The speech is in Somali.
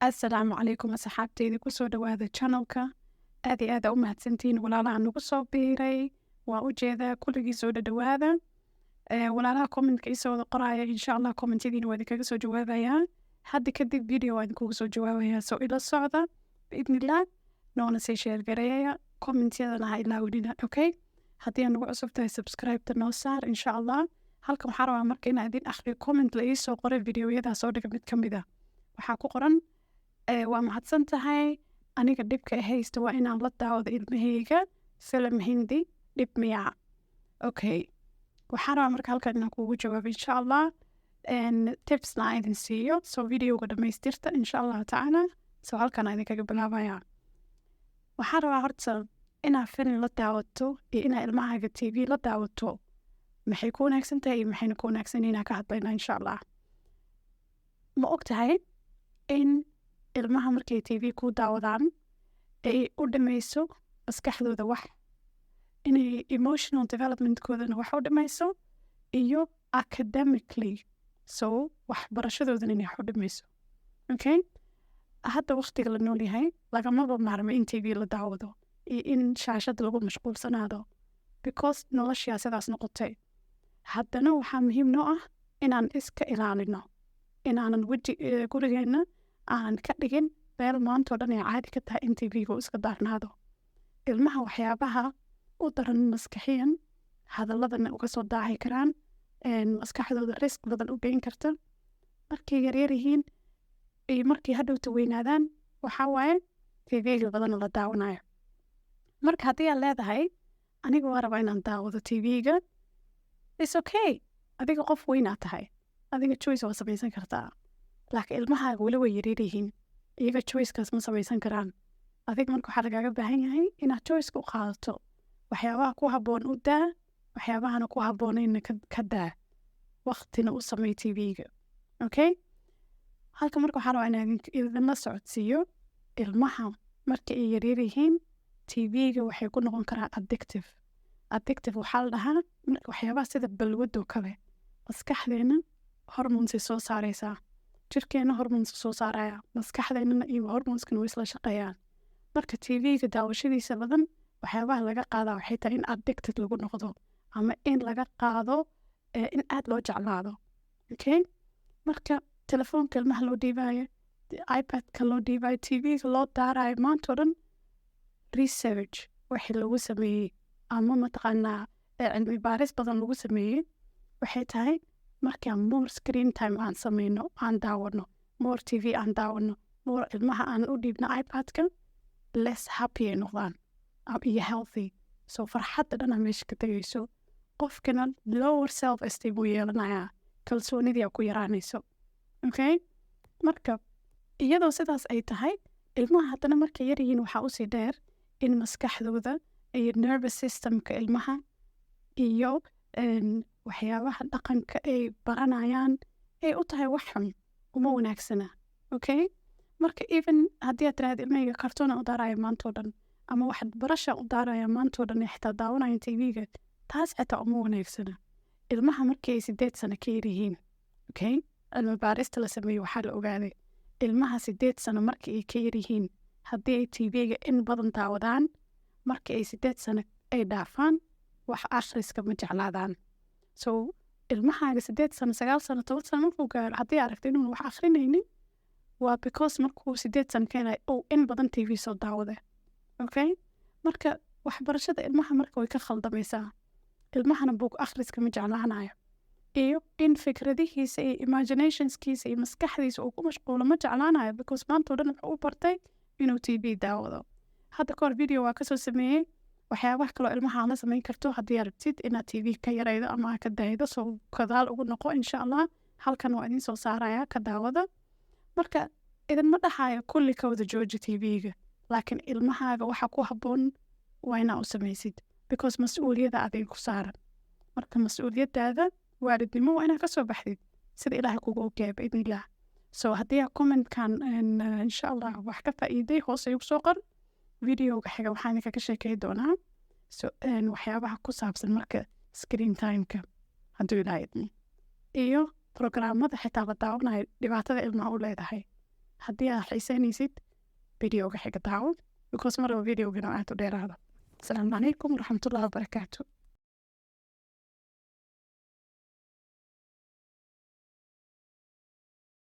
Asalaamu calaykum asxaabteyda kusoo dhawaada channelka aad iyo aad u mahadsantihiin walaalaha nagu soo biiray waa u jeedaa kulligii soo dhadhawaada walaalaha commentka isoo wada qoraya insha allah commentadiina waa idinkaga soo jawaabayaa hadda kadib video waa idinkuga soo jawaabayaa soo ila socda biidnillah noona sii share gareeya commentyadana ha ilaawinina okay haddii aan nagu cusub tahay subscribe-ta noo saar insha allah halkan waxaa rabaa marka inaa idin akhriyo comment la ii soo qoray videoyadaa soo dhiga mid ka mid ah waxaa ku qoran waa mahadsan tahay aniga dhibka haysta waa inaan la daawado ilmahayga film hindi dhib miyaa okay waxaan rabaa marka halkan inaan kuugu jawaabo insha allah tipsna aan idin siiyo soo videoga dhamaystirta insha allah tacaala soo halkan aan idinkaga bilaabaya waxaan rabaa horta inaa film la daawato iyo inaa ilmahaaga tv la daawato maxay ku wanaagsan tahay iyo maxayna ku wanaagsan inaan ka hadlayna insha allah ma og tahay in ilmaha markay tv ku daawadaan ay u dhamayso maskaxdooda wax inay emotional developmentkoodana wax u dhamayso iyo academically so waxbarashadoodana inay wax u dhamayso okay hadda waqtiga la nool yahay lagamaba maarmo in tv la daawado iyo in shaashada lagu mashquulsanaado because noloshaa sidaas noqotay haddana waxaa muhiim noo ah inaan iska ilaalino inaanan gurigeena aan ka dhigin meel maantao dhan ay caadi ka tahay in tv-ga iska daarnaado ilmaha waxyaabaha u daran maskaxiyan hadaladana uga soo daahi karaan maskaxdooda risk badan u geyn karta markay yaryar yihiin iyo markay hadhowta weynaadaan waxaa waaye tv-ga badana la daawanayo marka haddii aad leedahay aniga waa rabaa inaan daawado tv-ga is okay adiga qof weynaa tahay adiga choice waa samaysan kartaa laakiin ilmahaaga weli way yaryar yihiin iyaga choicekaas ma samaysan karaan adiga marka waxaa lagaaga baahan yahay inaad choiceka u qaadato waxyaabaha ku habboon u daa waxyaabahana ku habboonayna ka daa waqtina u samey tv-ga okay halka marka waxaa rabaa inaan idinla socodsiiyo ilmaha marka ay yaryar yihiin tv-ga waxay ku noqon karaan addictive waxaa la dhahaa waxyaabaha sida balwadoo kale maskaxdeena hormonesay soo saaraysaa jirkeena hormonska soo saaraya maskaxdeennana iyo hormonskana way isla shaqeeyaan marka tv-ga daawashadiisa badan waxyaabaha laga qaadaa waxay tahay in addicted lagu noqdo ama in laga qaado in aad loo jeclaado okay marka telefoonka ilmaha loo dhiibaayo ipad-ka loo dhiibaayo tv-ga loo daarayo maantao dhan research wixii lagu sameeyey ama mataqaanaa cilmi baaris badan lagu sameeyey waxay tahay markaan more screen time aan sameyno aan daawano more tv aan daawano more ilmaha aan u dhiibno ipad-ka less happy ay noqdaan iyo healthy so farxadda dhanaa meesha ka tegayso qofkana lower self esteem uu yeelanayaa kalsoonidii ku yaraanayso okay marka iyadoo sidaas ay tahay ilmaha haddana markay yaryihiin waxaa usii dheer in maskaxdooda iyo nervous systemka ilmaha iyo waxyaabaha dhaqanka ay baranayaan ay u tahay wax xun uma wanaagsana okay marka even haddii aad tiraahda ilmahayga kartoona u daaraya maantao dhan ama waxaad barasha u daaraya maantao dhan xitaa daawanayan tv-ga taas xitaa uma wanaagsana ilmaha markii ay 8 sano ka yaryihiin okay cilmi baarista la sameeyo waxaa la ogaaday ilmaha 8 sano markii ay ka yaryihiin haddii ay tv-ga in badan daawadaan markii ay 8 sano ay dhaafaan wax akhriska ma jeclaadaan so ilmahaaga 8 sano 9 sano 10 sano markuu gaaro haddii aragto inuu wax akhrinaynin waa because markuu 8 sano keenay in badan tv soo daawada okay marka waxbarashada ilmaha marka way ka khaldamaysaa ilmahana buug akhriska ma jeclaanayo iyo in fikradihiisa iyo imaginationskiisa iyo maskaxdiisa uu ku mashquulo ma jeclaanayo because maantao dhan wuxuu u bartay inuu tv daawado hadda kahor video waa kasoo sameeyey waxyaabaha kaloo ilmaha la samayn karto haddii aragtid inaad tv ka yaraydo ama ka daaydo soo kadaal ugu noqo insha allah halkan waa idin soo saaraya ka daawada marka idinma dhahayo kulli ka wada jooji tv-ga laakiin ilmahaaga waxa ku habboon waa inaa u samaysid because mas-uuliyadda adig ku saaran marka mas-uuliyadaada waalidnimo waa inaa kasoo baxdid sida ilaahay kugu ogyahay biidnillah so haddii aa commentkan insha allah wax ka faa'iiday hoos igu soo qor videoga xiga waxaan idinkaga sheekay doonaa so waxyaabaha ku saabsan marka screen time-ka hadduu ilaahay idmo iyo programmada xitaa la daawanayo dhibaatada ilmaha u leedahay haddii aad xiisaynaysid videoga xiga daawo because marwalba videogana aad u dheeraada. Asalaamu calaykum waraxmatullaahi wabarakaatu.